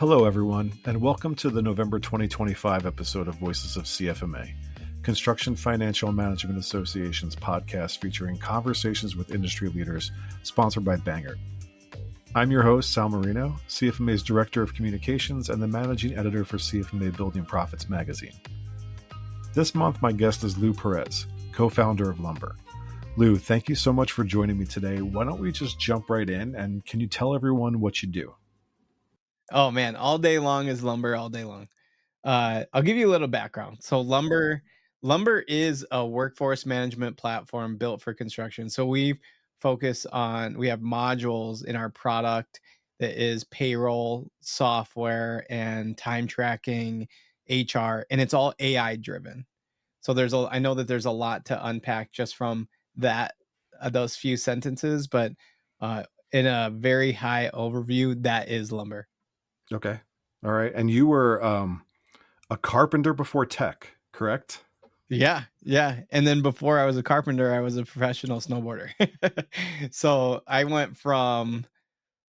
Hello, everyone, and welcome to the November 2025 episode of Voices of CFMA, Construction Financial Management Association's podcast featuring conversations with industry leaders, sponsored by Banger. I'm your host, Sal Marino, CFMA's Director of Communications and the Managing Editor for CFMA Building Profits magazine. This month, my guest is Lou Perez, co-founder of Lumber. Lou, thank you so much for joining me today. Why don't we just jump right in, and can you tell everyone what you do? Oh man, all day long is lumber all day long. I'll give you a little background. So lumber is a workforce management platform built for construction. So we have modules in our product that is payroll software and time tracking, HR, and it's all AI driven. So I know that there's a lot to unpack just from that those few sentences, but uh, in a very high overview, that is lumber. Okay. All right. And you were a carpenter before tech, correct? Yeah. And then before I was a carpenter, I was a professional snowboarder. So I went from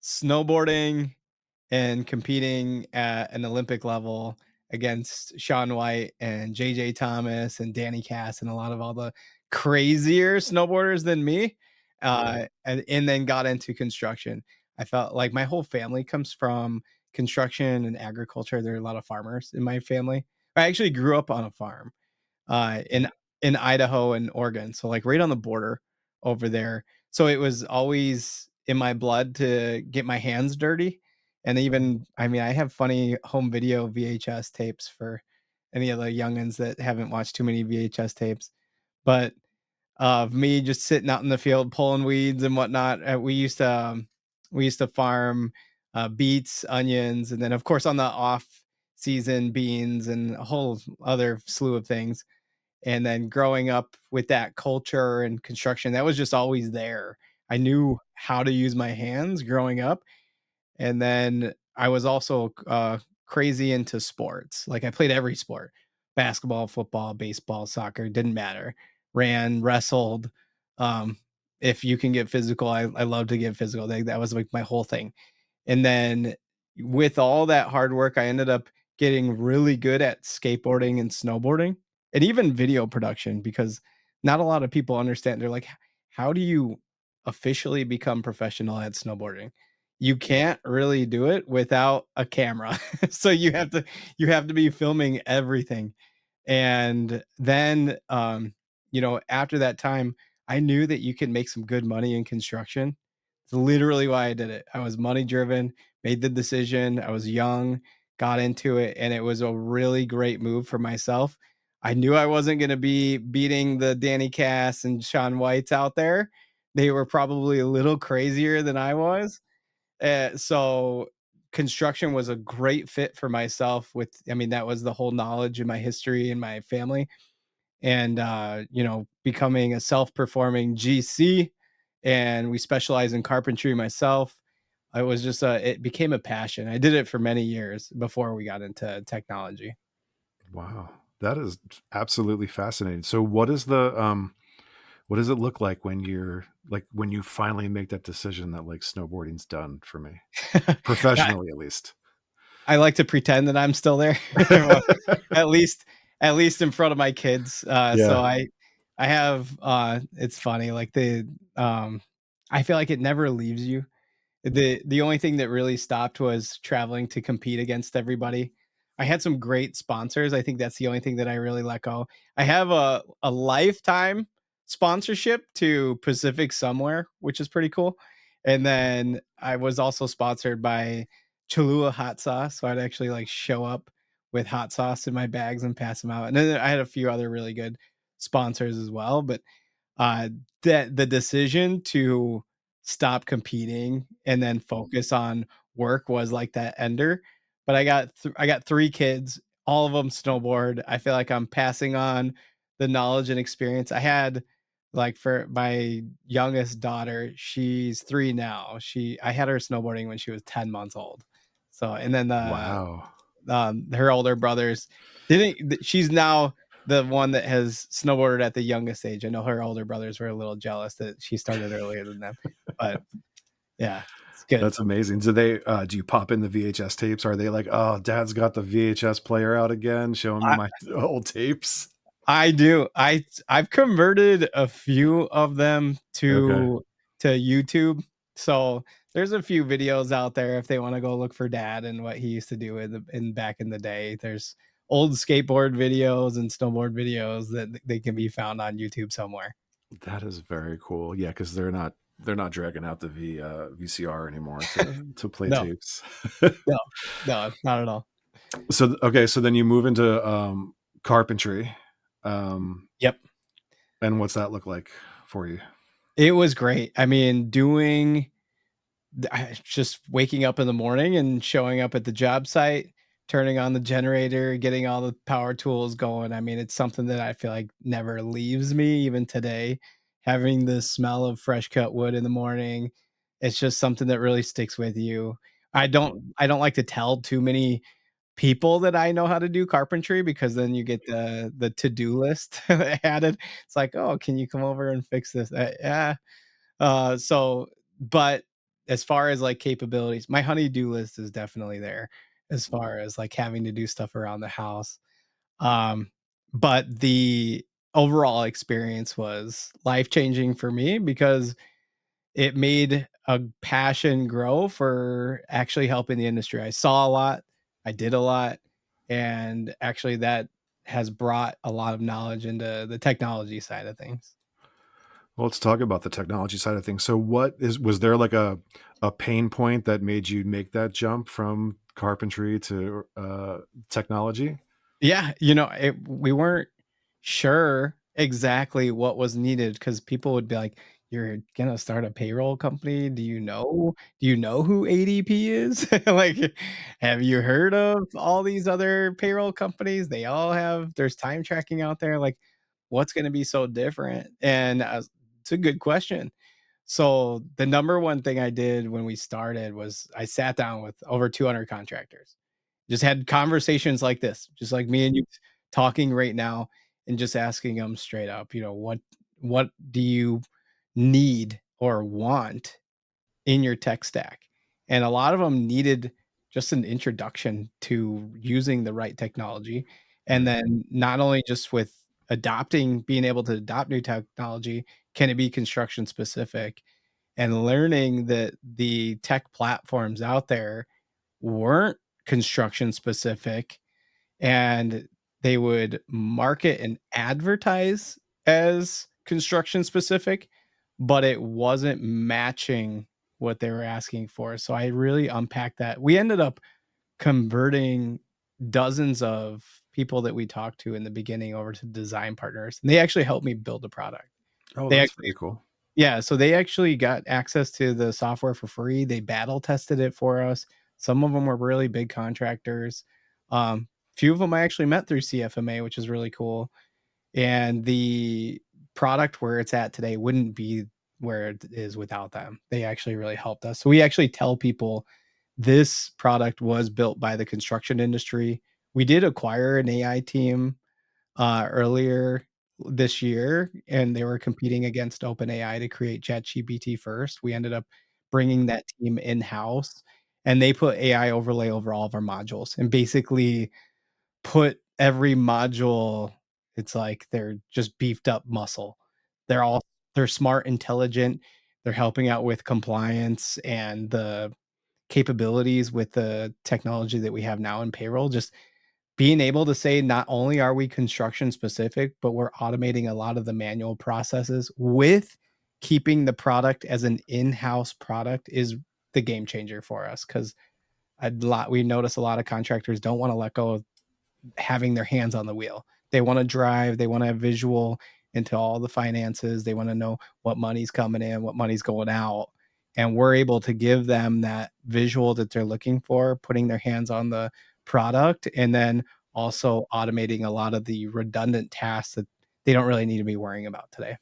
snowboarding and competing at an Olympic level against Shaun White and JJ Thomas and Danny Cass and a lot of all the crazier snowboarders than me. And then got into construction. I felt like my whole family comes from construction and agriculture. There are a lot of farmers in my family. I actually grew up on a farm in Idaho and Oregon, so like right on the border over there. So it was always in my blood to get my hands dirty. And even, I mean, I have funny home video VHS tapes for any of the youngins that haven't watched too many VHS tapes. But of me just sitting out in the field pulling weeds and whatnot. We used to farm beets, onions, and then of course on the off season beans and a whole other slew of things. And then growing up with that culture and construction, that was just always there. I knew how to use my hands growing up. And then I was also crazy into sports. Like I played every sport: basketball, football, baseball, soccer, didn't matter. Ran, wrestled. Um, if you can get physical, I love to get physical. That was like my whole thing. And then with all that hard work, I ended up getting really good at skateboarding and snowboarding and even video production because not a lot of people understand. They're like, how do you officially become professional at snowboarding? You can't really do it without a camera. So you have to be filming everything. And then after that time, I knew that you can make some good money in construction. It's literally why I did it. I was money driven, made the decision. I was young, got into it, and it was a really great move for myself. I knew I wasn't going to be beating the Danny Cass and Shaun Whites out there. They were probably a little crazier than I was. So construction was a great fit for myself I mean, that was the whole knowledge in my history and my family. And, becoming a self-performing GC, and we specialize in carpentry myself. It became a passion. I did it for many years before we got into technology. Wow. That is absolutely fascinating. So what does it look like when when you finally make that decision that like snowboarding's done for me? I Professionally at least. I like to pretend that I'm still there. Well, at least at least in front of my kids. So Yeah. I have it's funny, like I feel like it never leaves you. The only thing that really stopped was traveling to compete against everybody. I had some great sponsors. I think that's the only thing that I really let go. I have a lifetime sponsorship to Pacific Somewhere, which is pretty cool. And then I was also sponsored by Cholula hot sauce, so I'd actually like show up with hot sauce in my bags and pass them out. And then I had a few other really good sponsors as well, but uh that the decision to stop competing and then focus on work was like that ender. But I got 3 kids, all of them snowboard. I feel like I'm passing on the knowledge and experience. I had like for my youngest daughter, she's 3 now. I had her snowboarding when she was 10 months old. So and then Wow. her older brothers didn't she's now the one that has snowboarded at the youngest age. I know her older brothers were a little jealous that she started earlier than them, but yeah. It's good. That's amazing. Do they do you pop in the VHS tapes? Are they like, "Oh, dad's got the VHS player out again, showing me I my old tapes?" I do. I've converted a few of them Okay. to YouTube. So there's a few videos out there if they want to go look for dad and what he used to do in back in the day. There's old skateboard videos and snowboard videos that they can be found on YouTube somewhere. That is very cool. Yeah, because they're not dragging out the VCR anymore to play No, tapes. no, no, not at all. So okay, so then you move into carpentry. Yep. And what's that look like for you? It was great. I mean, just waking up in the morning and showing up at the job site, turning on the generator, getting all the power tools going. I mean, it's something that I feel like never leaves me even today. Having the smell of fresh cut wood in the morning, it's just something that really sticks with you. I don't like to tell too many people that I know how to do carpentry because then you get the to-do list added. It's like, "Oh, can you come over and fix this?" Yeah, so but as far as, like, capabilities, my honey-do list is definitely there as far as, like, having to do stuff around the house. Um, but the overall experience was life-changing for me because it made a passion grow for actually helping the industry. I saw a lot, I did a lot, and actually that has brought a lot of knowledge into the technology side of things. Well, let's talk about the technology side of things. So was there like a pain point that made you make that jump from carpentry to technology? Yeah, we weren't sure exactly what was needed because people would be like, "You're gonna start a payroll company? Do you know who ADP is? Like, have you heard of all these other payroll companies? They all have there's time tracking out there, like, what's gonna be so different?" And it's a good question. So, the number one thing I did when we started was I sat down with over 200 contractors. Just had conversations like this, just like me and you talking right now, and just asking them straight up, what do you need or want in your tech stack? And a lot of them needed just an introduction to using the right technology. And Right. then not only just with being able to adopt new technology, can it be construction specific? And learning that the tech platforms out there weren't construction specific and they would market and advertise as construction specific, but it wasn't matching what they were asking for. So I really unpacked that. We ended up converting dozens of people that we talked to in the beginning over to design partners. And they actually helped me build the product. Oh, They that's actually very cool. Yeah, so they actually got access to the software for free. They battle tested it for us. Some of them were really big contractors. Few of them I actually met through CFMA, which is really cool. And the product where it's at today wouldn't be where it is without them. They actually really helped us. So we actually tell people this product was built by the construction industry. We did acquire an AI team earlier this year, and they were competing against OpenAI to create ChatGPT first. We ended up bringing that team in-house, and they put AI overlay over all of our modules and basically put every module it's like they're just beefed up muscle. They're all they're smart, intelligent, they're helping out with compliance and the capabilities with the technology that we have now in payroll just being able to say not only are we construction specific, but we're automating a lot of the manual processes with keeping the product as an in-house product is the game changer for us because we notice a lot of contractors don't want to let go of having their hands on the wheel. They want to drive, they want to have visual into all the finances. They want to know what money's coming in, what money's going out. And we're able to give them that visual that they're looking for, putting their hands on the product, and then also automating a lot of the redundant tasks that they don't really need to be worrying about today.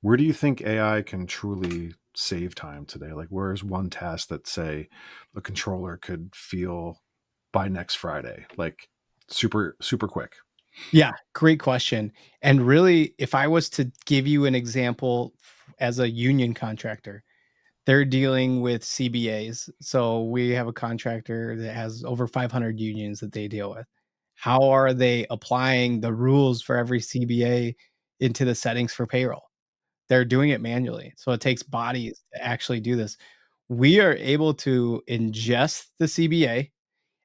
Where do you think AI can truly save time today? Like, where's one task that, say, a controller could feel by next Friday? Like, super, super quick. Yeah, great question. And really, if I was to give you an example as a union contractor, they're dealing with CBAs. So we have a contractor that has over 500 unions that they deal with. How are they applying the rules for every CBA into the settings for payroll? They're doing it manually. So it takes bodies to actually do this. We are able to ingest the CBA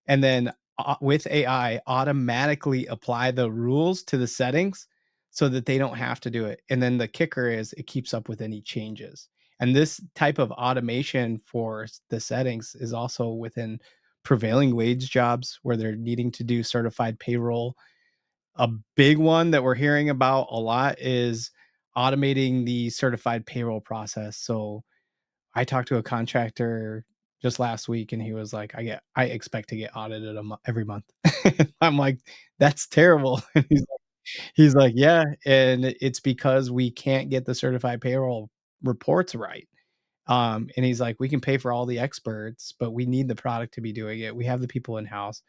and then with AI automatically apply the rules to the settings so that they don't have to do it. And then the kicker is it keeps up with any changes. And this type of automation for the settings is also within prevailing wage jobs where they're needing to do certified payroll. A big one that we're hearing about a lot is automating the certified payroll process. So I talked to a contractor just last week, and he was like, I expect to get audited every month." I'm like, "That's terrible." And he's like, "Yeah, and it's because we can't get the certified payroll reports right." And he's like, "We can pay for all the experts, but we need the product to be doing it. We have the people in-house."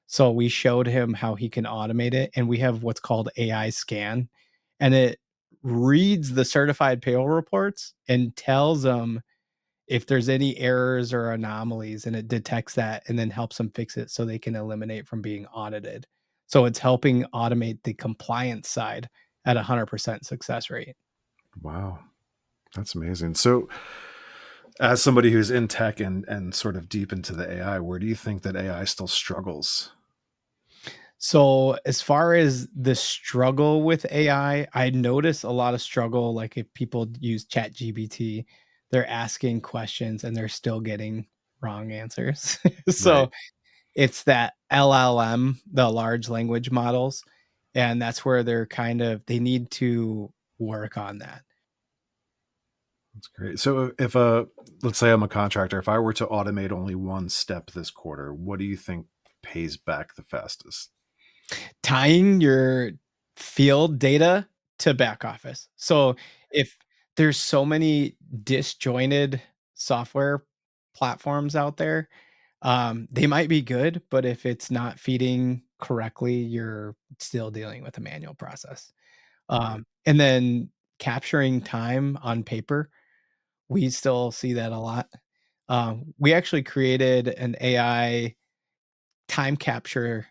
So we showed him how he can automate it, and we have what's called AI scan, and it reads the certified payroll reports and tells them if there's any errors or anomalies, and it detects that and then helps them fix it so they can eliminate from being audited. So it's helping automate the compliance side at 100% success rate. Wow, that's amazing. So, as somebody who's in tech and sort of deep into the AI, where do you think that AI still struggles? So as far as the struggle with AI, I notice a lot of struggle, like if people use ChatGPT, they're asking questions and they're still getting wrong answers. Right. So it's that LLM, the large language models, and that's where they need to work on that. That's great. So, if let's say I'm a contractor, if I were to automate only one step this quarter, what do you think pays back the fastest? Tying your field data to back office. So if there's so many disjointed software platforms out there, they might be good, but if it's not feeding correctly, you're still dealing with a manual process. Right. And then capturing time on paper, we still see that a lot. We actually created an AI time capture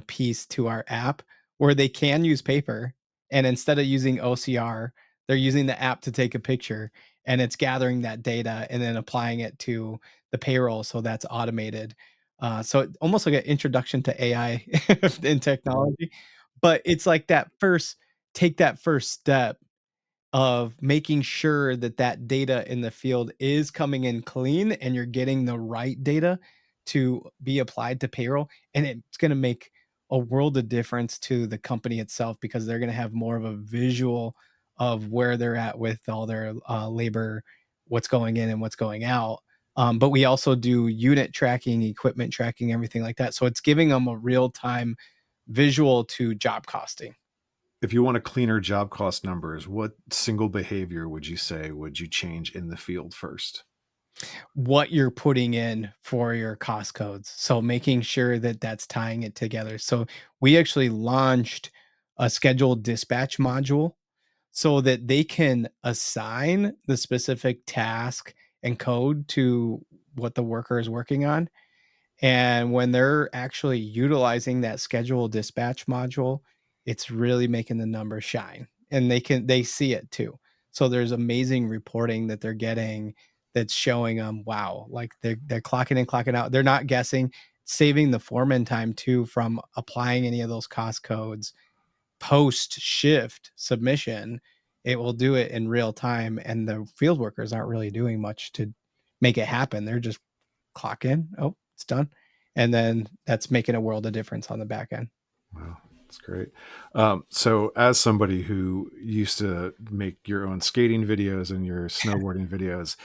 piece to our app where they can use paper, and instead of using OCR, they're using the app to take a picture, and it's gathering that data and then applying it to the payroll so that's automated. So almost like an introduction to AI in technology, but it's like that first take that first step of making sure that that data in the field is coming in clean and you're getting the right data to be applied to payroll, and it's gonna make a world of difference to the company itself because they're gonna have more of a visual of where they're at with all their, labor, what's going in and what's going out. But we also do unit tracking, equipment tracking, everything like that, so it's giving them a real-time visual to job costing. If you want a cleaner job cost numbers, what single behavior would you say would you change in the field first? What you're putting in for your cost codes. So making sure that that's tying it together. So we actually launched a scheduled dispatch module so that they can assign the specific task and code to what the worker is working on, and when they're actually utilizing that schedule dispatch module, it's really making the numbers shine. And they see it too. So there's amazing reporting that they're getting that's showing them, wow, like they're clocking in, clocking out. They're not guessing, saving the foreman time too from applying any of those cost codes post shift submission. It will do it in real time. And the field workers aren't really doing much to make it happen. They're just clock in. Oh, it's done. And then that's making a world of difference on the back end. Wow, that's great. So, as somebody who used to make your own skating videos and your snowboarding videos,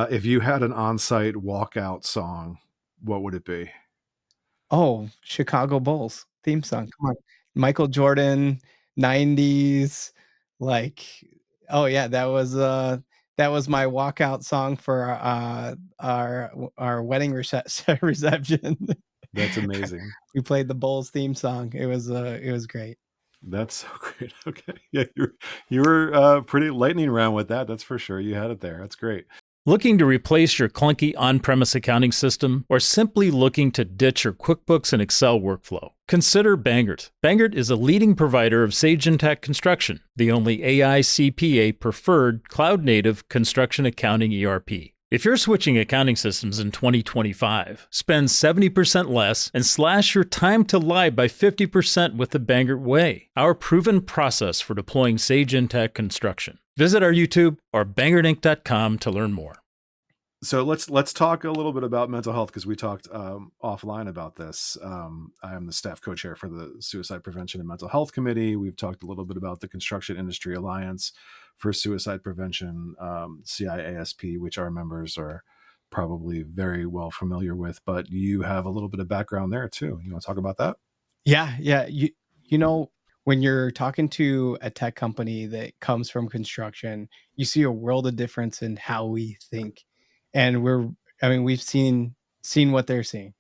if you had an on-site walkout song, what would it be? Oh, Chicago Bulls theme song. Come on. Michael Jordan, 90s, like, oh yeah, that was my walkout song for our wedding reception. That's amazing. We played the Bulls theme song. It was great. That's so great. Okay, yeah, you were pretty lightning round with that. That's for sure. You had it there. That's great. Looking to replace your clunky on-premise accounting system, or simply looking to ditch your QuickBooks and Excel workflow? Consider Bangert. Bangert is a leading provider of Sage Intacct Construction, the only AI CPA preferred cloud-native construction accounting ERP. If you're switching accounting systems in 2025, spend 70% less and slash your time to live by 50% with the Bangert Way, our proven process for deploying Sage Intacct Construction. Visit our YouTube or bangertinc.com to learn more. So let's talk a little bit about mental health, because we talked offline about this. I am the staff co-chair for the Suicide Prevention and Mental Health Committee. We've talked a little bit about the Construction Industry Alliance for Suicide Prevention, CIASP, which our members are probably very well familiar with. But you have a little bit of background there too. You want to talk about that? Yeah. You know, when you're talking to a tech company that comes from construction, you see a world of difference in how we think. And we've seen what they're seeing.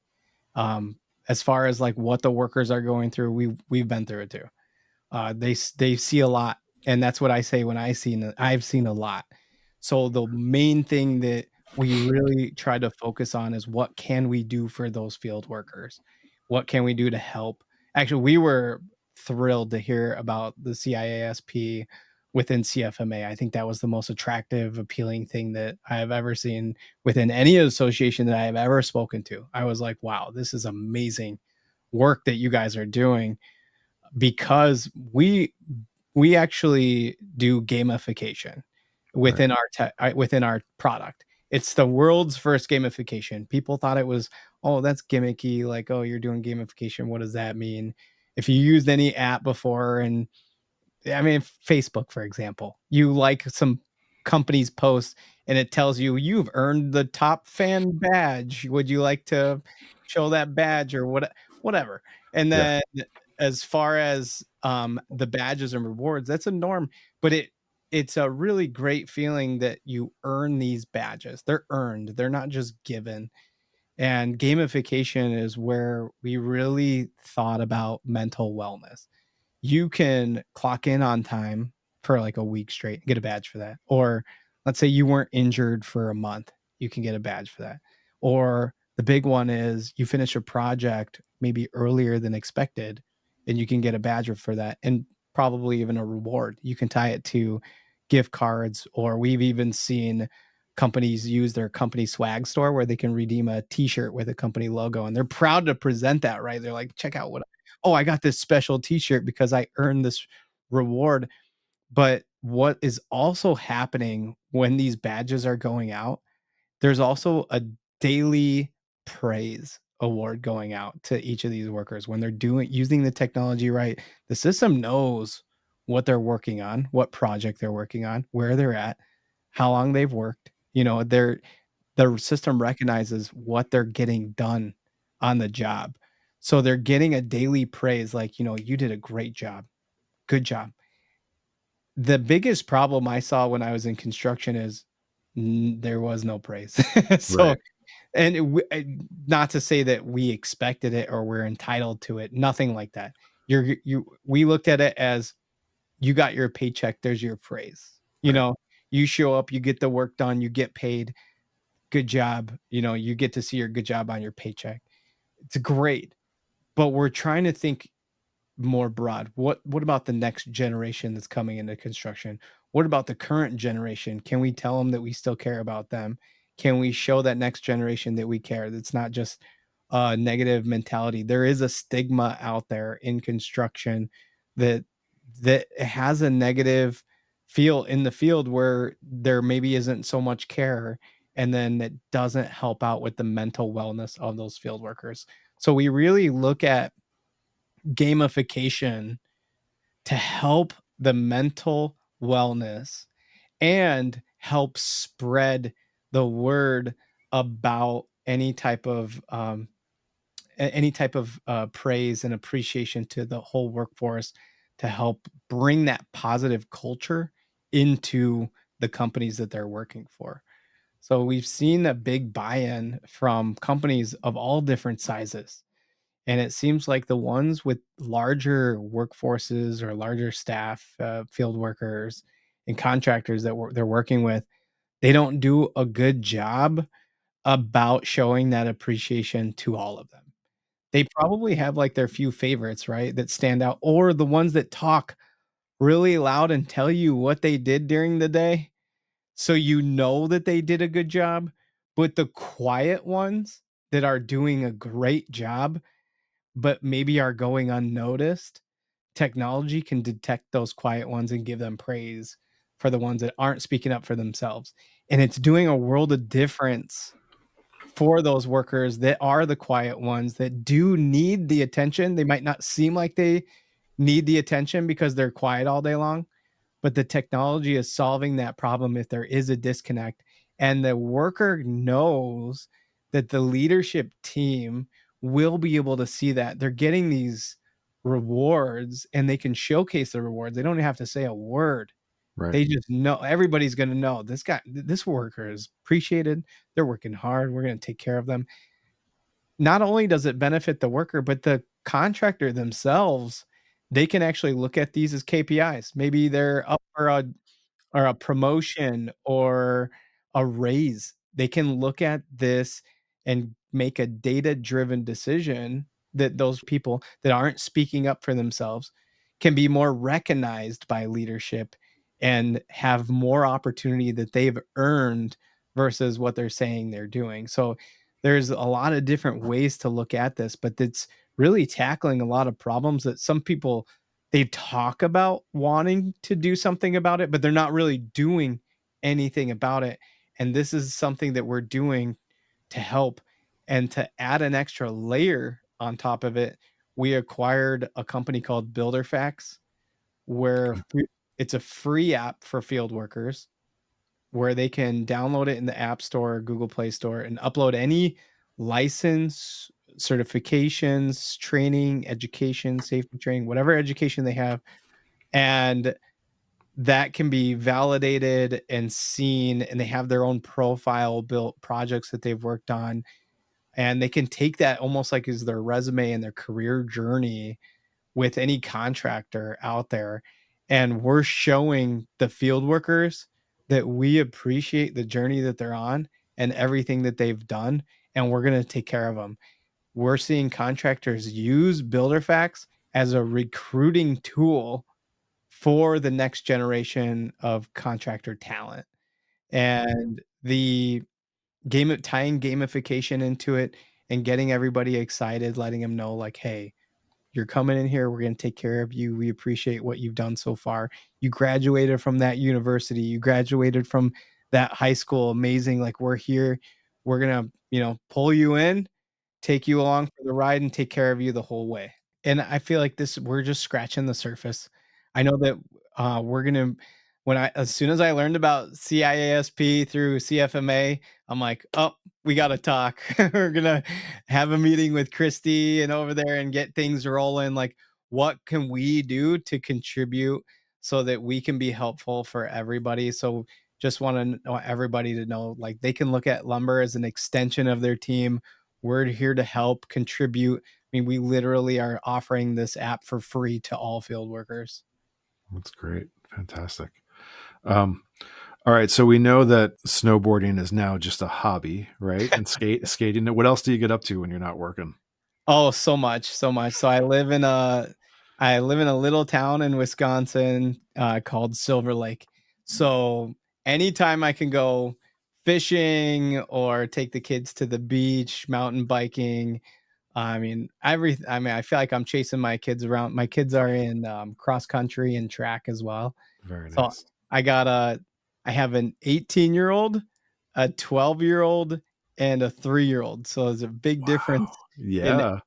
As far as like what the workers are going through, we've been through it too. They see a lot, and that's what I say when I've seen a lot. So the main thing that we really try to focus on is what can we do for those field workers? What can we do to help? Actually, we were thrilled to hear about the CIASP within CFMA. I think that was the most attractive, appealing thing that I have ever seen within any association that I have ever spoken to. I was like, wow, this is amazing work that you guys are doing, because we actually do gamification within within our product. It's the world's first gamification. People thought it was, oh, that's gimmicky, like, oh, you're doing gamification, what does that mean? If you used any app before, and I mean, Facebook, for example, you like some company's post and it tells you you've earned the top fan badge. Would you like to show that badge or whatever? And Yeah. then as far as the badges and rewards, that's a norm, but it's a really great feeling that you earn these badges. They're earned. They're not just given. And gamification is where we really thought about mental wellness. You can clock in on time for like a week straight and get a badge for that. Or let's say you weren't injured for a month, you can get a badge for that. Or the big one is you finish a project maybe earlier than expected, and you can get a badge for that, and probably even a reward. You can tie it to gift cards, or we've even seen companies use their company swag store where they can redeem a t-shirt with a company logo, and they're proud to present that, right? They're like, check out what, oh, I got this special t-shirt because I earned this reward. But what is also happening when these badges are going out, there's also a daily praise award going out to each of these workers when they're doing using the technology right. The system knows what they're working on, what project they're working on, where they're at, how long they've worked. You know, the system recognizes what they're getting done on the job. So they're getting a daily praise like, you know, you did a great job. Good job. The biggest problem I saw when I was in construction is there was no praise. So, Right. and not to say that we expected it or we're entitled to it, nothing like that. We looked at it as you got your paycheck, there's your praise. You Right. know, you show up, you get the work done, you get paid. Good job. You know, you get to see your good job on your paycheck. It's great. But we're trying to think more broad. What about the next generation that's coming into construction? What about the current generation? Can we tell them that we still care about them? Can we show that next generation that we care? That's not just a negative mentality. There is a stigma out there in construction that has a negative feel in the field where there maybe isn't so much care, and then it doesn't help out with the mental wellness of those field workers. So we really look at gamification to help the mental wellness and help spread the word about any type of praise and appreciation to the whole workforce, to help bring that positive culture into the companies that they're working for. So we've seen a big buy-in from companies of all different sizes. And it seems like the ones with larger workforces or larger staff, field workers and contractors that they're working with, they don't do a good job about showing that appreciation to all of them. They probably have, like, their few favorites, right, that stand out, or the ones that talk really loud and tell you what they did during the day, so you know that they did a good job, but the quiet ones that are doing a great job, but maybe are going unnoticed, technology can detect those quiet ones and give them praise for the ones that aren't speaking up for themselves, and it's doing a world of difference for those workers that are the quiet ones that do need the attention. They might not seem like they need the attention because they're quiet all day long, but the technology is solving that problem if there is a disconnect. And the worker knows that the leadership team will be able to see that. They're getting these rewards and they can showcase the rewards. They don't have to say a word. Right. They just know everybody's gonna know this worker is appreciated. They're working hard. We're gonna take care of them. Not only does it benefit the worker, but the contractor themselves, they can actually look at these as KPIs. Maybe they're up for a promotion or a raise. They can look at this and make a data-driven decision that those people that aren't speaking up for themselves can be more recognized by leadership and have more opportunity that they've earned versus what they're saying they're doing. So there's a lot of different ways to look at this, but it's really tackling a lot of problems that some people they talk about wanting to do something about it, but they're not really doing anything about it. And this is something that we're doing to help. And to add an extra layer on top of it, we acquired a company called BuilderFacts, where it's a free app for field workers where they can download it in the App Store, Google Play Store, and upload any license, certifications, training, education, safety training, whatever education they have. And that can be validated and seen, and they have their own profile built projects that they've worked on. And they can take that almost like as their resume and their career journey with any contractor out there. And we're showing the field workers that we appreciate the journey that they're on and everything that they've done, and we're going to take care of them. We're seeing contractors use BuilderFacts as a recruiting tool for the next generation of contractor talent. And the tying gamification into it and getting everybody excited, letting them know like, hey, you're coming in here. We're going to take care of you. We appreciate what you've done so far. You graduated from that university. You graduated from that high school. Amazing. Like we're here. We're going to, pull you in, take you along for the ride and take care of you the whole way. And I feel like we're just scratching the surface. I know that we're gonna as soon as I learned about CIASP through CFMA, I'm like, oh, we gotta talk. We're gonna have a meeting with Christy and over there and get things rolling. Like, what can we do to contribute so that we can be helpful for everybody? So just want to know everybody to know like they can look at lumber as an extension of their team. We're here to help contribute. I mean, we literally are offering this app for free to all field workers. That's great. Fantastic. All right. So we know that snowboarding is now just a hobby, right? And skating. What else do you get up to when you're not working? Oh, so much, so much. So I live in a little town in Wisconsin called Silver Lake. So anytime I can go fishing or take the kids to the beach, mountain biking, I feel like I'm chasing my kids around. My kids are in cross country and track as well. Very So nice. I have an 18-year-old, a 12-year-old, and a 3-year-old. So there's a big Wow. difference in Yeah.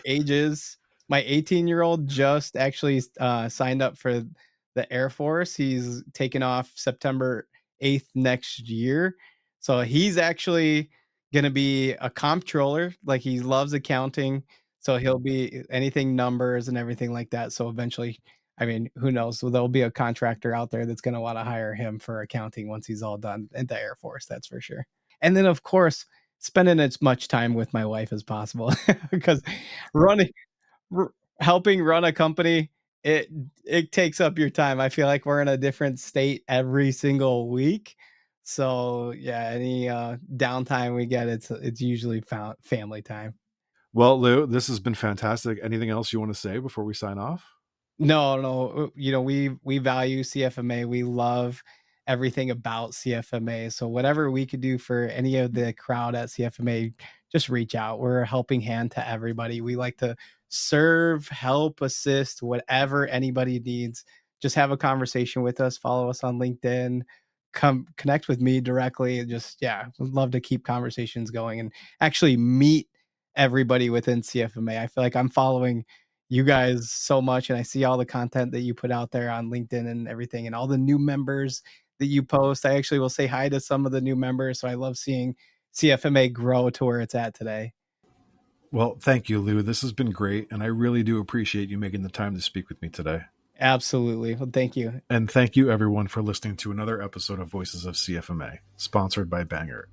ages. My 18-year-old just actually signed up for the Air Force. He's taking off September 8th next year. So he's actually going to be a comptroller. Like he loves accounting. So he'll be anything numbers and everything like that. So eventually, I mean, who knows? So there'll be a contractor out there that's going to want to hire him for accounting once he's all done at the Air Force. That's for sure. And then, of course, spending as much time with my wife as possible because running helping run a company, it takes up your time. I feel like we're in a different state every single week. So yeah, any downtime we get, it's usually found family time. Well, Lou, this has been fantastic. Anything else you want to say before we sign off? No, no, we value CFMA. We love everything about CFMA. So whatever we could do for any of the crowd at CFMA, just reach out. We're a helping hand to everybody. We like to serve, help, assist, whatever anybody needs. Just have a conversation with us. Follow us on LinkedIn. Come connect with me directly. Just yeah, would love to keep conversations going and actually meet everybody within CFMA. I feel like I'm following you guys so much, and I see all the content that you put out there on LinkedIn and everything, and all the new members that you post. I actually will say hi to some of the new members, so I love seeing CFMA grow to where it's at today. Well, thank you, Lou. This has been great, and I really do appreciate you making the time to speak with me today. Absolutely. Well, thank you. And thank you, everyone, for listening to another episode of Voices of CFMA, sponsored by Banger.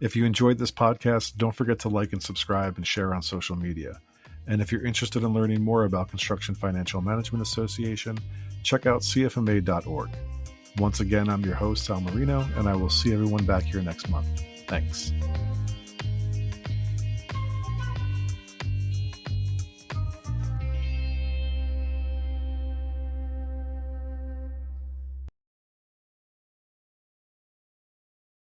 If you enjoyed this podcast, don't forget to like and subscribe and share on social media. And if you're interested in learning more about Construction Financial Management Association, check out CFMA.org. Once again, I'm your host, Sal Marino, and I will see everyone back here next month. Thanks.